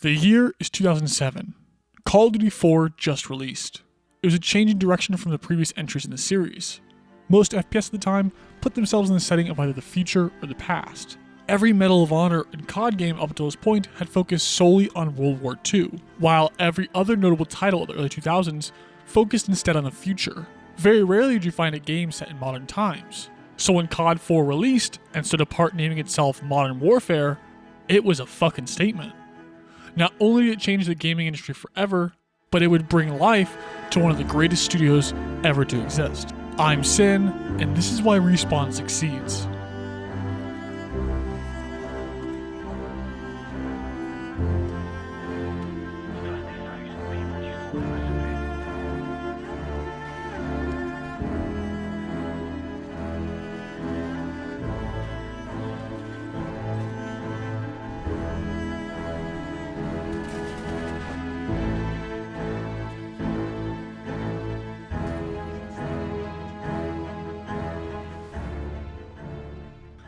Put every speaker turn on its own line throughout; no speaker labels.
The year is 2007. Call of Duty 4 just released. It was a change in direction from the previous entries in the series. Most FPS at the time put themselves in the setting of either the future or the past. Every Medal of Honor and COD game up until this point had focused solely on World War II, while every other notable title of the early 2000s focused instead on the future. Very rarely did you find a game set in modern times. So when COD 4 released and stood apart naming itself Modern Warfare, it was a fucking statement. Not only did it change the gaming industry forever, but it would bring life to one of the greatest studios ever to exist. I'm Sin, and this is why Respawn succeeds.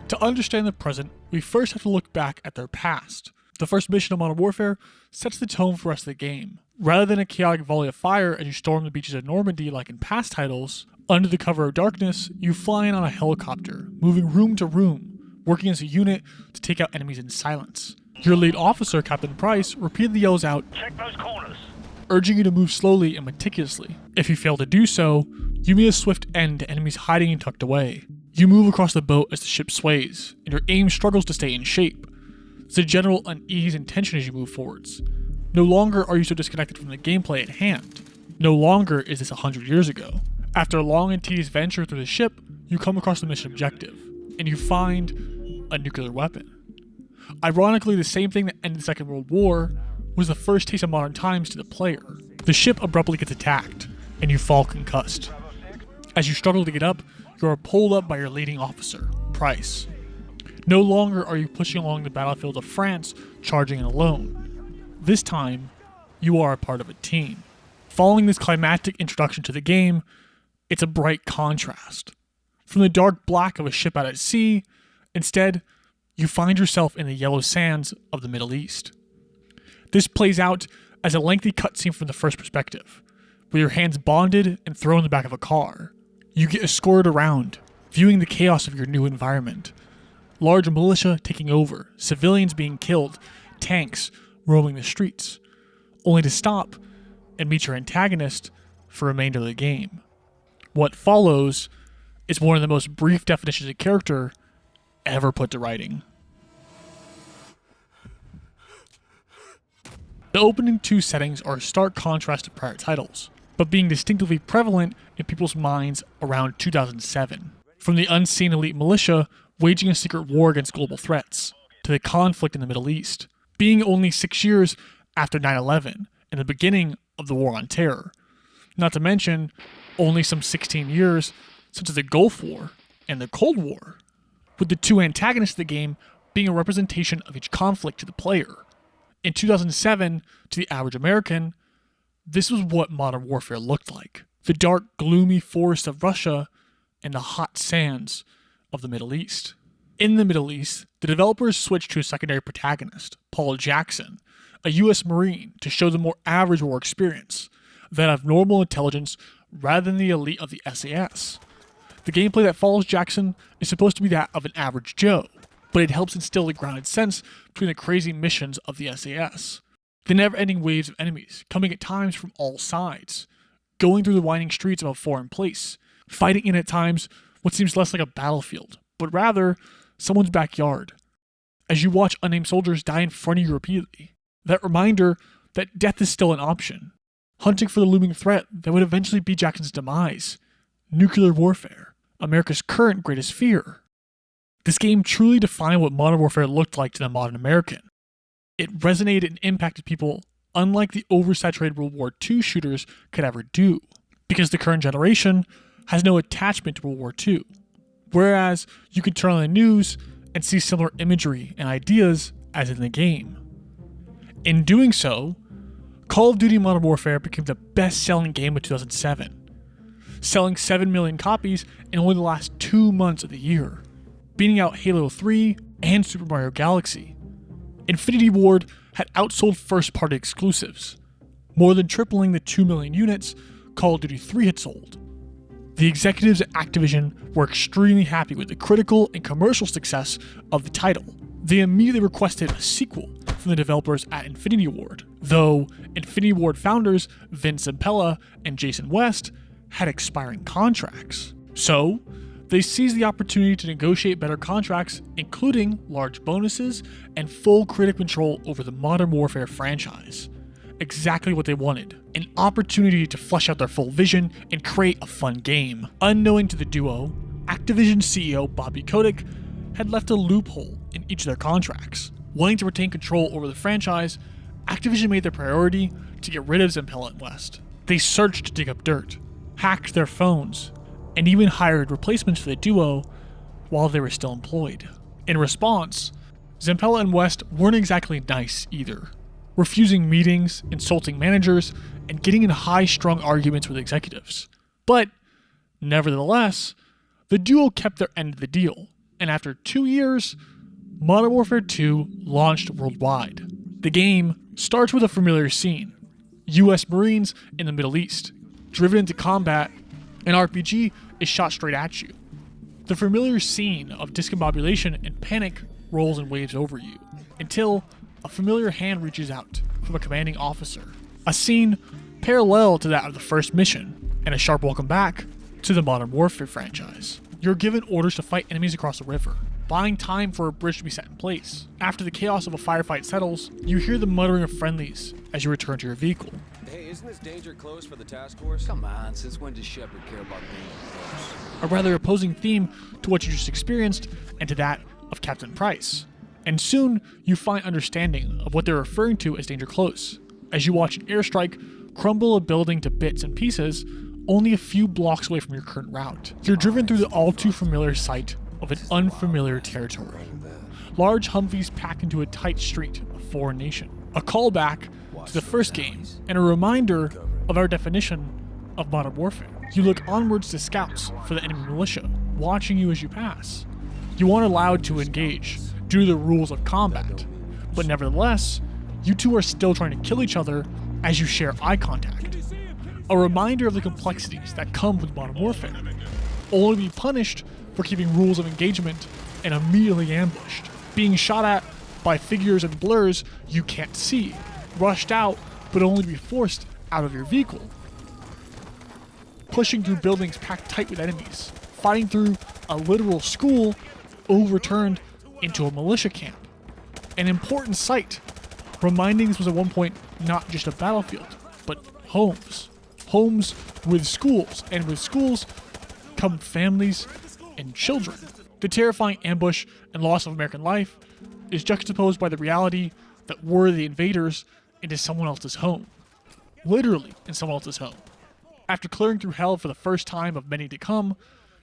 To understand the present, we first have to look back at their past. The first mission of Modern Warfare sets the tone for the rest of the game. Rather than a chaotic volley of fire as you storm the beaches of Normandy like in past titles, under the cover of darkness, you fly in on a helicopter, moving room to room, working as a unit to take out enemies in silence. Your lead officer, Captain Price, repeatedly yells out, "Check those corners," urging you to move slowly and meticulously. If you fail to do so, you meet a swift end to enemies hiding and tucked away. You move across the boat as the ship sways, and your aim struggles to stay in shape. There's a general unease and tension as you move forwards. No longer are you so disconnected from the gameplay at hand. No longer is this 100 years ago. After a long and tedious venture through the ship, you come across the mission objective, and you find a nuclear weapon. Ironically, the same thing that ended the Second World War was the first taste of modern times to the player. The ship abruptly gets attacked, and you fall concussed. As you struggle to get up, you are pulled up by your leading officer, Price. No longer are you pushing along the battlefield of France, charging in alone. This time, you are a part of a team. Following this climactic introduction to the game, it's a bright contrast. From the dark black of a ship out at sea, instead, you find yourself in the yellow sands of the Middle East. This plays out as a lengthy cutscene from the first perspective, with your hands bonded and thrown in the back of a car. You get escorted around, viewing the chaos of your new environment. Large militia taking over, civilians being killed, tanks roaming the streets, only to stop and meet your antagonist for the remainder of the game. What follows is one of the most brief definitions of character ever put to writing. The opening two settings are a stark contrast to prior titles, but being distinctively prevalent in people's minds around 2007. From the unseen elite militia waging a secret war against global threats, to the conflict in the Middle East, being only 6 years after 9/11 and the beginning of the War on Terror. Not to mention, only some 16 years since the Gulf War and the Cold War, with the two antagonists of the game being a representation of each conflict to the player. In 2007, to the average American, this was what Modern Warfare looked like. The dark, gloomy forests of Russia and the hot sands of the Middle East. In the Middle East, the developers switched to a secondary protagonist, Paul Jackson, a US Marine, to show the more average war experience, that of normal intelligence rather than the elite of the SAS. The gameplay that follows Jackson is supposed to be that of an average Joe, but it helps instill a grounded sense between the crazy missions of the SAS. The never-ending waves of enemies, coming at times from all sides, going through the winding streets of a foreign place, fighting in at times what seems less like a battlefield, but rather someone's backyard. As you watch unnamed soldiers die in front of you repeatedly, that reminder that death is still an option, hunting for the looming threat that would eventually be Jackson's demise, nuclear warfare, America's current greatest fear. This game truly defined what Modern Warfare looked like to the modern American. It resonated and impacted people unlike the oversaturated World War II shooters could ever do, because the current generation has no attachment to World War II, whereas you can turn on the news and see similar imagery and ideas as in the game. In doing so, Call of Duty Modern Warfare became the best-selling game of 2007, selling 7 million copies in only the last 2 months of the year, beating out Halo 3 and Super Mario Galaxy. Infinity Ward had outsold first-party exclusives, more than tripling the 2 million units Call of Duty 3 had sold. The executives at Activision were extremely happy with the critical and commercial success of the title. They immediately requested a sequel from the developers at Infinity Ward, though Infinity Ward founders Vince Zampella and Jason West had expiring contracts. So, they seized the opportunity to negotiate better contracts, including large bonuses and full creative control over the Modern Warfare franchise. Exactly what they wanted, an opportunity to flesh out their full vision and create a fun game. Unknowing to the duo, Activision CEO Bobby Kotick had left a loophole in each of their contracts. Wanting to retain control over the franchise, Activision made their priority to get rid of Zampella and West. They searched to dig up dirt, hacked their phones, and even hired replacements for the duo while they were still employed. In response, Zampella and West weren't exactly nice either, refusing meetings, insulting managers, and getting in high-strung arguments with executives. But, nevertheless, the duo kept their end of the deal, and after 2 years, Modern Warfare 2 launched worldwide. The game starts with a familiar scene: US Marines in the Middle East. Driven into combat, an RPG is shot straight at you. The familiar scene of discombobulation and panic rolls in waves over you, until a familiar hand reaches out from a commanding officer. A scene parallel to that of the first mission, and a sharp welcome back to the Modern Warfare franchise. You're given orders to fight enemies across the river, buying time for a bridge to be set in place. After the chaos of a firefight settles, you hear the muttering of friendlies as you return to your vehicle.
Hey, isn't this danger close for the task force? Come on, since when does Shepard care about danger close?
A rather opposing theme to what you just experienced and to that of Captain Price. And soon, you find understanding of what they're referring to as danger close, as you watch an airstrike crumble a building to bits and pieces only a few blocks away from your current route. You're driven through the all-too-familiar sight of an unfamiliar territory. Large Humvees pack into a tight street of foreign nation. A callback to the first game, and a reminder of our definition of Modern Warfare. You look onwards to scouts for the enemy militia, watching you as you pass. You aren't allowed to engage due to the rules of combat, but nevertheless, you two are still trying to kill each other as you share eye contact. A reminder of the complexities that come with Modern Warfare, only to be punished for keeping rules of engagement and immediately ambushed, being shot at by figures and blurs you can't see, rushed out but only to be forced out of your vehicle, pushing through buildings packed tight with enemies, fighting through a literal school overturned into a militia camp. An important sight, reminding this was at one point not just a battlefield, but homes. Homes with schools, and with schools come families and children. The terrifying ambush and loss of American life is juxtaposed by the reality that we're the invaders into someone else's home. Literally in someone else's home. After clearing through hell for the first time of many to come,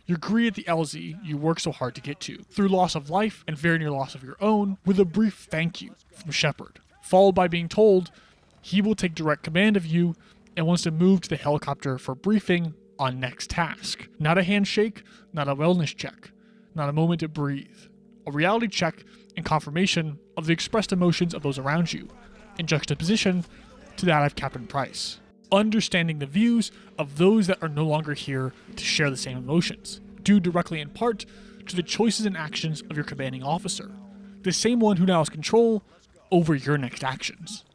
you're greeted at the LZ you worked so hard to get to, through loss of life and very near loss of your own, with a brief thank you from Shepard, followed by being told he will take direct command of you and wants to move to the helicopter for briefing on next task. Not a handshake, not a wellness check, not a moment to breathe. A reality check and confirmation of the expressed emotions of those around you, in juxtaposition to that of Captain Price. Understanding the views of those that are no longer here to share the same emotions, due directly in part to the choices and actions of your commanding officer, the same one who now has control over your next actions.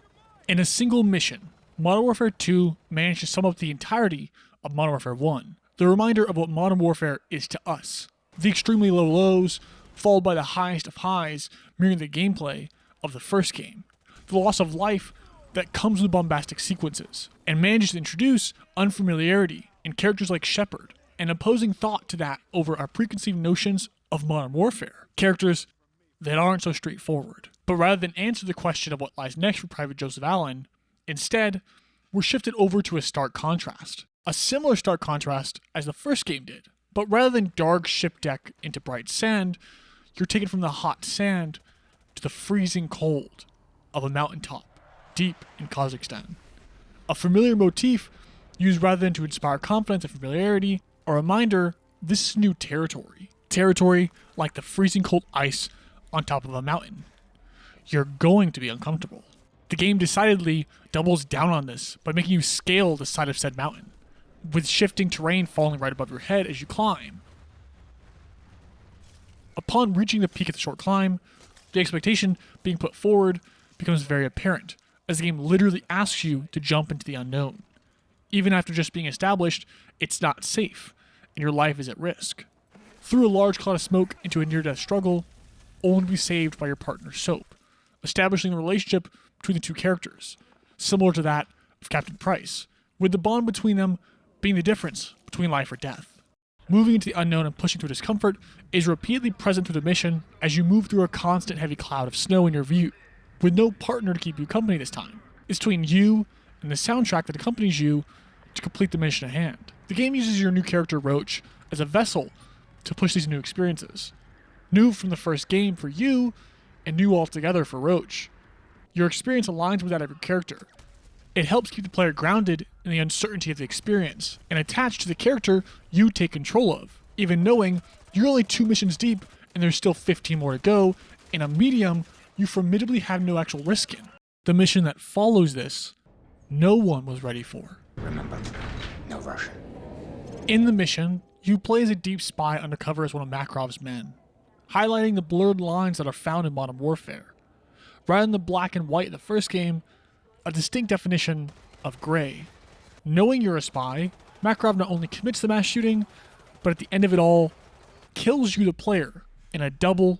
In a single mission, Modern Warfare 2 managed to sum up the entirety of Modern Warfare 1, the reminder of what Modern Warfare is to us. The extremely low lows, followed by the highest of highs, mirroring the gameplay of the first game. The loss of life that comes with bombastic sequences, and manages to introduce unfamiliarity in characters like Shepard, and opposing thought to that over our preconceived notions of Modern Warfare. Characters that aren't so straightforward. But rather than answer the question of what lies next for Private Joseph Allen, instead, we're shifted over to a stark contrast. A similar stark contrast as the first game did. But rather than dark ship deck into bright sand, you're taken from the hot sand to the freezing cold of a mountaintop deep in Kazakhstan. A familiar motif used rather than to inspire confidence and familiarity, a reminder this is new territory. Territory like the freezing cold ice on top of a mountain. You're going to be uncomfortable. The game decidedly doubles down on this by making you scale the side of said mountain, with shifting terrain falling right above your head as you climb. Upon reaching the peak of the short climb, the expectation being put forward becomes very apparent, as the game literally asks you to jump into the unknown. Even after just being established, it's not safe, and your life is at risk. Through a large cloud of smoke into a near-death struggle, only to be saved by your partner Soap, establishing a relationship between the two characters, similar to that of Captain Price, with the bond between them being the difference between life or death. Moving into the unknown and pushing through discomfort is repeatedly present through the mission as you move through a constant heavy cloud of snow in your view, with no partner to keep you company this time. It's between you and the soundtrack that accompanies you to complete the mission at hand. The game uses your new character Roach as a vessel to push these new experiences. New from the first game for you, and new altogether for Roach. Your experience aligns with that of your character. It helps keep the player grounded in the uncertainty of the experience, and attached to the character you take control of, even knowing you're only 2 missions deep and there's still 15 more to go, in a medium you formidably have no actual risk in. The mission that follows this, no one was ready for.
Remember, no Russian.
In the mission, you play as a deep spy undercover as one of Makarov's men, highlighting the blurred lines that are found in Modern Warfare. Rather than the black and white in the first game, a distinct definition of gray. Knowing you're a spy, Makarov not only commits the mass shooting, but at the end of it all, kills you the player in a double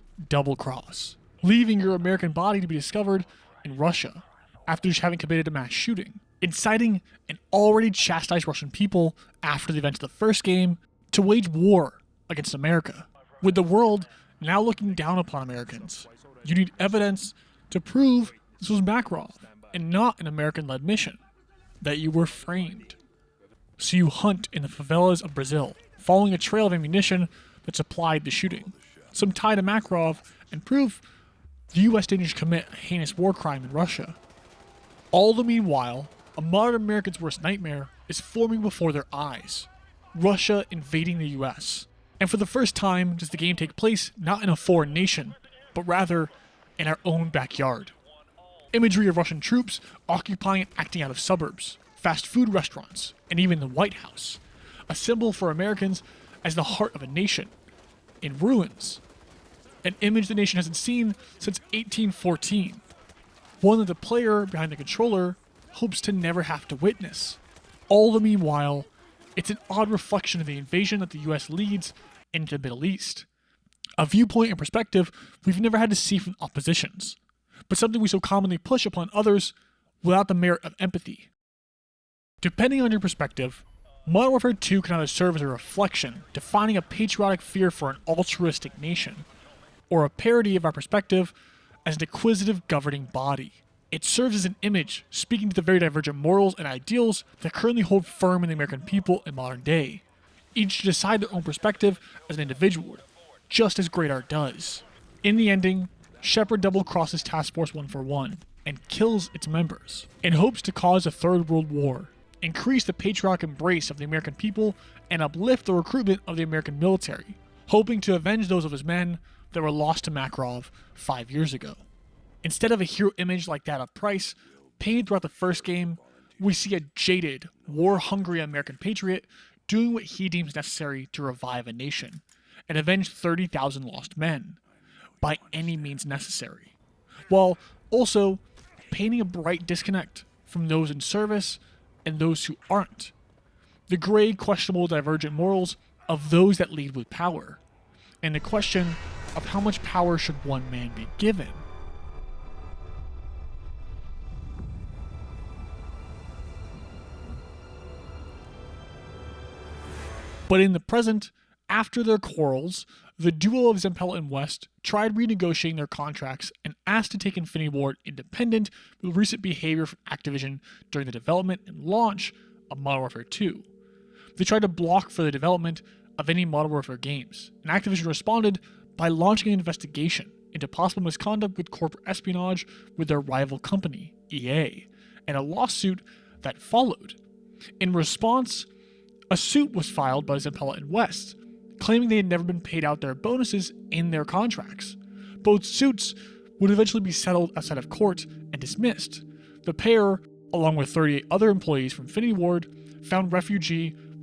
cross, leaving your American body to be discovered in Russia after just having committed a mass shooting, inciting an already chastised Russian people after the events of the first game to wage war against America. With the world now looking down upon Americans, you need evidence to prove this was Makarov and not an American-led mission, that you were framed. So you hunt in the favelas of Brazil, following a trail of ammunition that supplied the shooting, some tie to Makarov, and prove the U.S. didn't commit a heinous war crime in Russia. All the meanwhile, a modern American's worst nightmare is forming before their eyes. Russia invading the U.S. And for the first time does the game take place not in a foreign nation, but rather in our own backyard. Imagery of Russian troops occupying and acting out of suburbs, fast food restaurants, and even the White House, a symbol for Americans as the heart of a nation, in ruins. An image the nation hasn't seen since 1814, one that the player behind the controller hopes to never have to witness. All the meanwhile, it's an odd reflection of the invasion that the US leads into the Middle East. A viewpoint and perspective we've never had to see from oppositions, but something we so commonly push upon others without the merit of empathy. Depending on your perspective, Modern Warfare 2 can either serve as a reflection, defining a patriotic fear for an altruistic nation, or a parody of our perspective as an acquisitive governing body. It serves as an image, speaking to the very divergent morals and ideals that currently hold firm in the American people in modern day, each to decide their own perspective as an individual, just as Great Art does. In the ending, Shepard double-crosses Task Force 141 and kills its members, in hopes to cause a Third World War, increase the patriotic embrace of the American people, and uplift the recruitment of the American military, hoping to avenge those of his men that were lost to Makarov 5 years ago. Instead of a hero image like that of Price, painted throughout the first game, we see a jaded, war-hungry American patriot doing what he deems necessary to revive a nation and avenge 30,000 lost men, by any means necessary, while also painting a bright disconnect from those in service and those who aren't. The gray, questionable, divergent morals of those that lead with power, and the question of how much power should one man be given. But in the present, after their quarrels, the duo of Zempella and West tried renegotiating their contracts and asked to take Infinity Ward independent with recent behavior from Activision during the development and launch of Modern Warfare 2. They tried to block for the development of any Modern Warfare games, and Activision responded by launching an investigation into possible misconduct with corporate espionage with their rival company, EA, and a lawsuit that followed. In response, a suit was filed by Zempella and West, claiming they had never been paid out their bonuses in their contracts. Both suits would eventually be settled outside of court and dismissed, The pair, along with 38 other employees from Infinity Ward, found refuge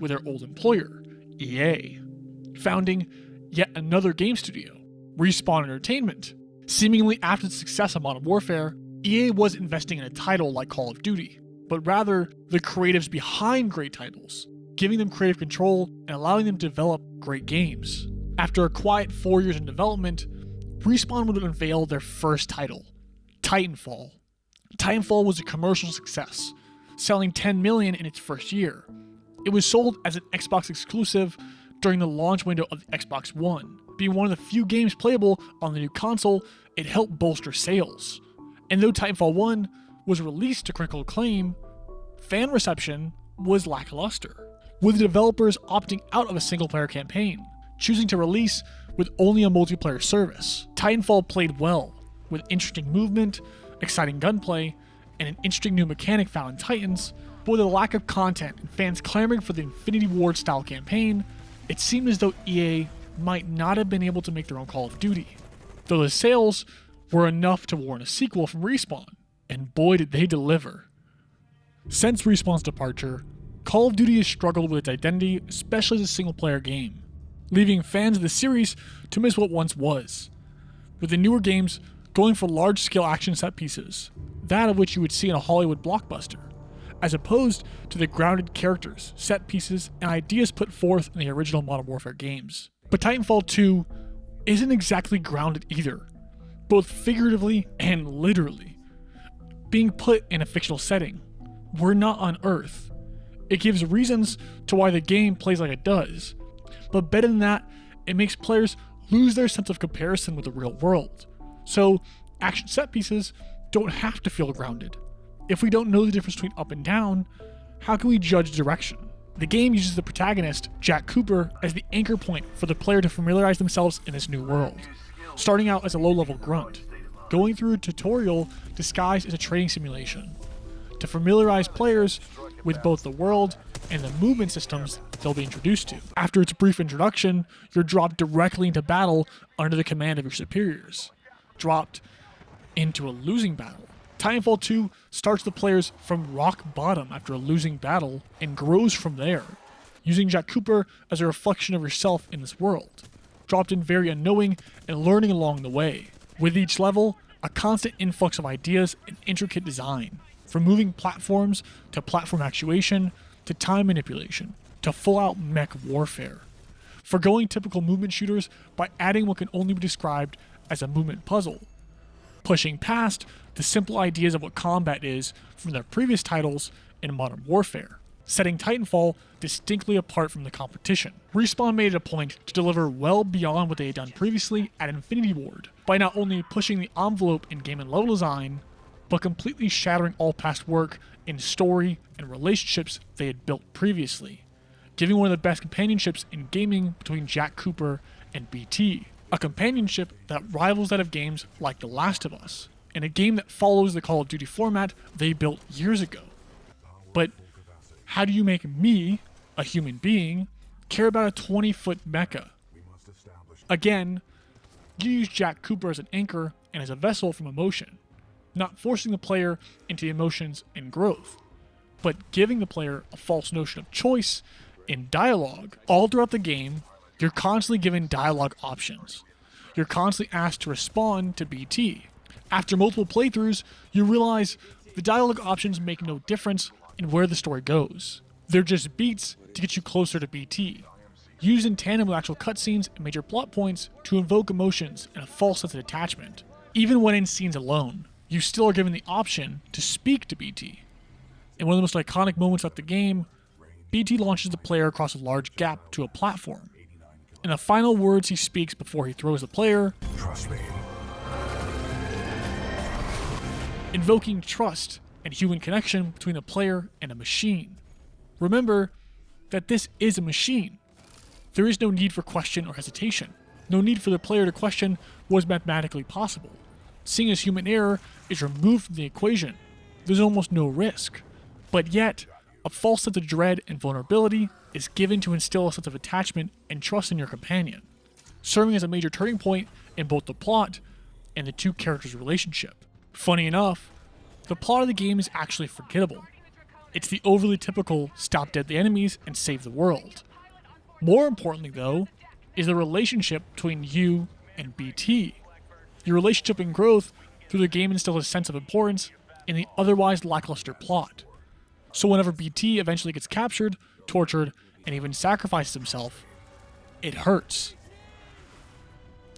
with their old employer, EA, founding yet another game studio, Respawn Entertainment. Seemingly after the success of Modern Warfare, EA wasn't investing in a title like Call of Duty, but rather the creatives behind great titles, giving them creative control and allowing them to develop great games. After a quiet 4 years in development, Respawn would unveil their first title, Titanfall. Titanfall was a commercial success, selling 10 million in its first year. It was sold as an Xbox exclusive during the launch window of the Xbox One. Being one of the few games playable on the new console, it helped bolster sales. And though Titanfall 1 was released to critical acclaim, fan reception was lackluster, with the developers opting out of a single-player campaign, choosing to release with only a multiplayer service. Titanfall played well, with interesting movement, exciting gunplay, and an interesting new mechanic found in Titans, but with a lack of content and fans clamoring for the Infinity Ward style campaign, it seemed as though EA might not have been able to make their own Call of Duty, though the sales were enough to warrant a sequel from Respawn, and boy did they deliver. Since Respawn's departure, Call of Duty has struggled with its identity, especially as a single-player game, leaving fans of the series to miss what once was, with the newer games going for large-scale action set pieces, that of which you would see in a Hollywood blockbuster, as opposed to the grounded characters, set pieces, and ideas put forth in the original Modern Warfare games. But Titanfall 2 isn't exactly grounded either, both figuratively and literally. Being put in a fictional setting, we're not on Earth. It gives reasons to why the game plays like it does, but better than that, it makes players lose their sense of comparison with the real world. So, action set pieces don't have to feel grounded. If we don't know the difference between up and down, how can we judge direction? The game uses the protagonist, Jack Cooper, as the anchor point for the player to familiarize themselves in this new world. Starting out as a low-level grunt, going through a tutorial disguised as a training simulation, to familiarize players with both the world and the movement systems they'll be introduced to. After its brief introduction, you're dropped directly into battle under the command of your superiors. Dropped into a losing battle. Titanfall 2 starts the players from rock bottom after a losing battle and grows from there, using Jack Cooper as a reflection of yourself in this world, dropped in very unknowing and learning along the way. With each level, a constant influx of ideas and intricate design, from moving platforms to platform actuation to time manipulation to full-out mech warfare. Forgoing typical movement shooters by adding what can only be described as a movement puzzle, pushing past the simple ideas of what combat is from their previous titles in Modern Warfare, setting Titanfall distinctly apart from the competition. Respawn made it a point to deliver well beyond what they had done previously at Infinity Ward, by not only pushing the envelope in game and level design, but completely shattering all past work in story and relationships they had built previously, giving one of the best companionships in gaming between Jack Cooper and BT, a companionship that rivals that of games like The Last of Us, and a game that follows the Call of Duty format they built years ago. But how do you make me, a human being, care about a 20-foot mecha? Again, you use Jack Cooper as an anchor and as a vessel from emotion, not forcing the player into emotions and growth, but giving the player a false notion of choice in dialogue. All throughout the game, you're constantly given dialogue options. You're constantly asked to respond to BT. After multiple playthroughs, you realize the dialogue options make no difference in where the story goes. They're just beats to get you closer to BT, used in tandem with actual cutscenes and major plot points to invoke emotions and a false sense of attachment. Even when in scenes alone, you still are given the option to speak to BT. In one of the most iconic moments of the game, BT launches the player across a large gap to a platform. In the final words he speaks before he throws the player,
Trust me.
invoking trust and human connection between the player and a machine. Remember that this is a machine. There is no need for question or hesitation. No need for the player to question what is mathematically possible. Seeing as human error is removed from the equation, there's almost no risk. But yet, a false sense of dread and vulnerability is given to instill a sense of attachment and trust in your companion, serving as a major turning point in both the plot and the two characters' relationship. Funny enough, The plot of the game is actually forgettable. It's the overly typical stop dead the enemies and save the world. More importantly though, is the relationship between you and BT. Your relationship and growth through the game instills a sense of importance in the otherwise lackluster plot. So whenever BT eventually gets captured, tortured, and even sacrifices himself, it hurts.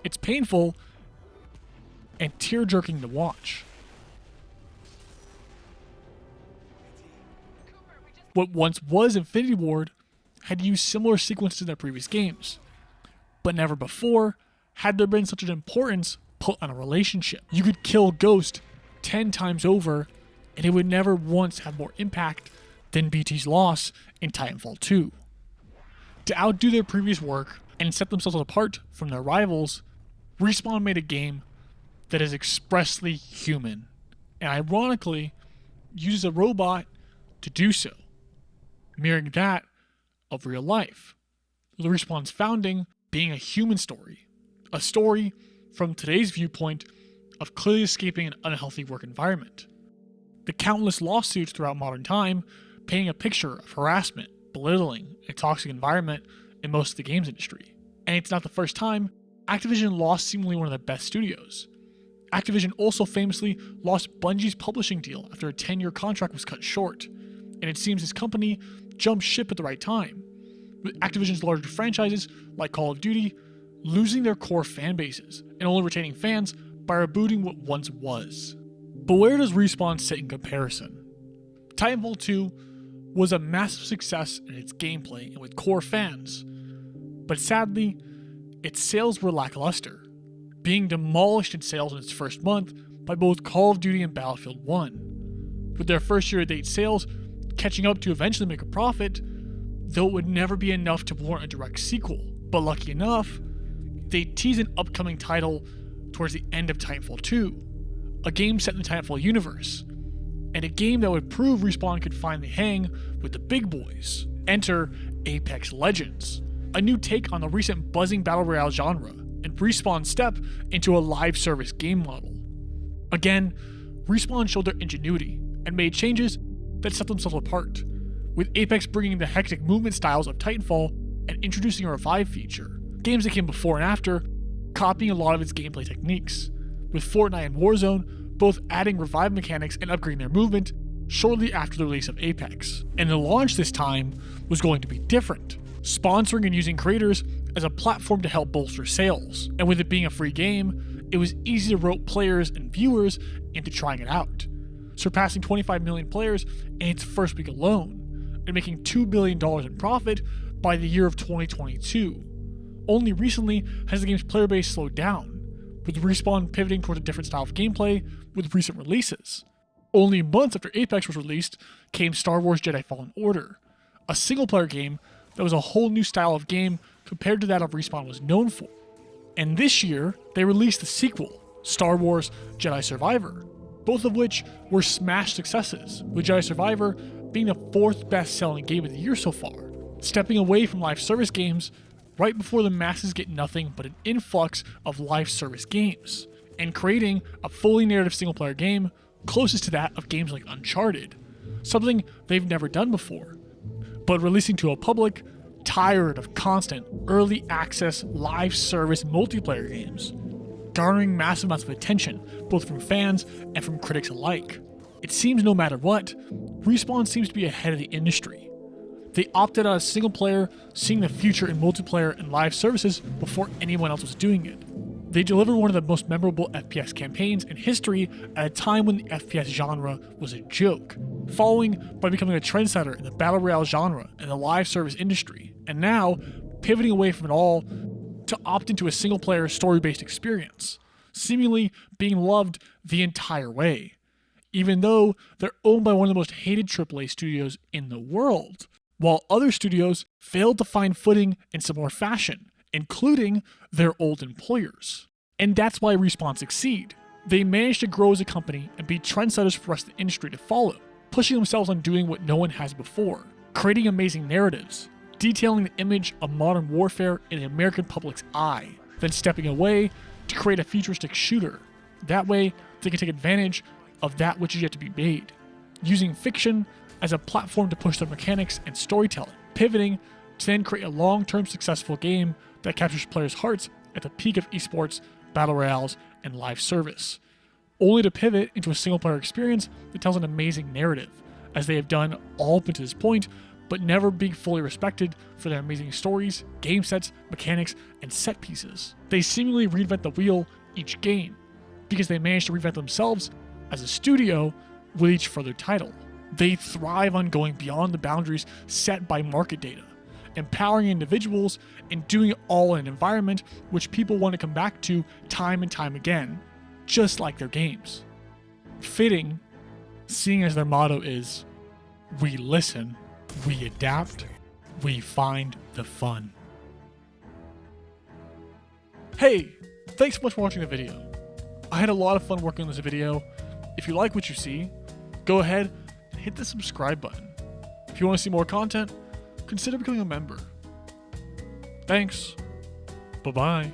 It's painful and tear-jerking to watch. What once was Infinity Ward had used similar sequences in their previous games, but never before had there been such an importance put on a relationship. You could kill Ghost 10 times over, and it would never once have more impact than BT's loss in Titanfall 2. To outdo their previous work and set themselves apart from their rivals, Respawn made a game that is expressly human, and ironically uses a robot to do so, mirroring that of real life, with Respawn's founding being a human story, a story from today's viewpoint of clearly escaping an unhealthy work environment. The countless lawsuits throughout modern time painting a picture of harassment, belittling, and a toxic environment in most of the games industry. And it's not the first time Activision lost seemingly one of their best studios. Activision also famously lost Bungie's publishing deal after a 10-year contract was cut short, and it seems this company jumped ship at the right time, with Activision's larger franchises like Call of Duty losing their core fan bases and only retaining fans by rebooting what once was. But where does Respawn sit in comparison? Titanfall 2 was a massive success in its gameplay and with core fans, but sadly, its sales were lackluster, being demolished in sales in its first month by both Call of Duty and Battlefield 1, with their first year-to-date sales catching up to eventually make a profit, though it would never be enough to warrant a direct sequel. But lucky enough, they teased an upcoming title towards the end of Titanfall 2, a game set in the Titanfall universe, and a game that would prove Respawn could finally hang with the big boys. Enter Apex Legends, a new take on the recent buzzing battle royale genre, and Respawn's step into a live service game model. Again, Respawn showed their ingenuity and made changes that set themselves apart, with Apex bringing the hectic movement styles of Titanfall and introducing a revive feature. Games that came before and after, copying a lot of its gameplay techniques, with Fortnite and Warzone both adding revive mechanics and upgrading their movement shortly after the release of Apex. And the launch this time was going to be different, sponsoring and using creators as a platform to help bolster sales. And with it being a free game, it was easy to rope players and viewers into trying it out, surpassing 25 million players in its first week alone, and making $2 billion in profit by the year of 2022. Only recently has the game's player base slowed down, with Respawn pivoting towards a different style of gameplay with recent releases. Only months after Apex was released came Star Wars Jedi Fallen Order, a single-player game that was a whole new style of game compared to that of Respawn was known for. And this year, they released the sequel, Star Wars Jedi Survivor, both of which were smash successes, with Jedi Survivor being the 4th best-selling game of the year so far, stepping away from live service games right before the masses get nothing but an influx of live service games, and creating a fully narrative single-player game closest to that of games like Uncharted, something they've never done before, but releasing to a public tired of constant early access live service multiplayer games, garnering massive amounts of attention both from fans and from critics alike. It seems no matter what, Respawn seems to be ahead of the industry. They opted out of single player, seeing the future in multiplayer and live services before anyone else was doing it. They delivered one of the most memorable FPS campaigns in history at a time when the FPS genre was a joke, following by becoming a trendsetter in the battle royale genre and the live service industry, and now pivoting away from it all to opt into a single player story-based experience, seemingly being loved the entire way, even though they're owned by one of the most hated AAA studios in the world, while other studios failed to find footing in similar fashion, including their old employers. And that's why Respawn succeed. They managed to grow as a company and be trendsetters for the rest of the industry to follow, pushing themselves on doing what no one has before, creating amazing narratives, detailing the image of modern warfare in the American public's eye, then stepping away to create a futuristic shooter. That way, they can take advantage of that which is yet to be made, using fiction as a platform to push their mechanics and storytelling, pivoting to then create a long-term successful game that captures players' hearts at the peak of esports, battle royales, and live service, only to pivot into a single-player experience that tells an amazing narrative, as they have done all up to this point, but never being fully respected for their amazing stories, game sets, mechanics, and set pieces. They seemingly reinvent the wheel each game, because they manage to reinvent themselves as a studio with each further title. They thrive on going beyond the boundaries set by market data, empowering individuals and doing it all in an environment which people want to come back to time and time again, just like their games. Fitting, seeing as their motto is, "We listen, we adapt, we find the fun." Hey, thanks so much for watching the video. I had a lot of fun working on this video. If you like what you see, go ahead and hit the subscribe button. If you want to see more content, consider becoming a member. Thanks. Bye-bye.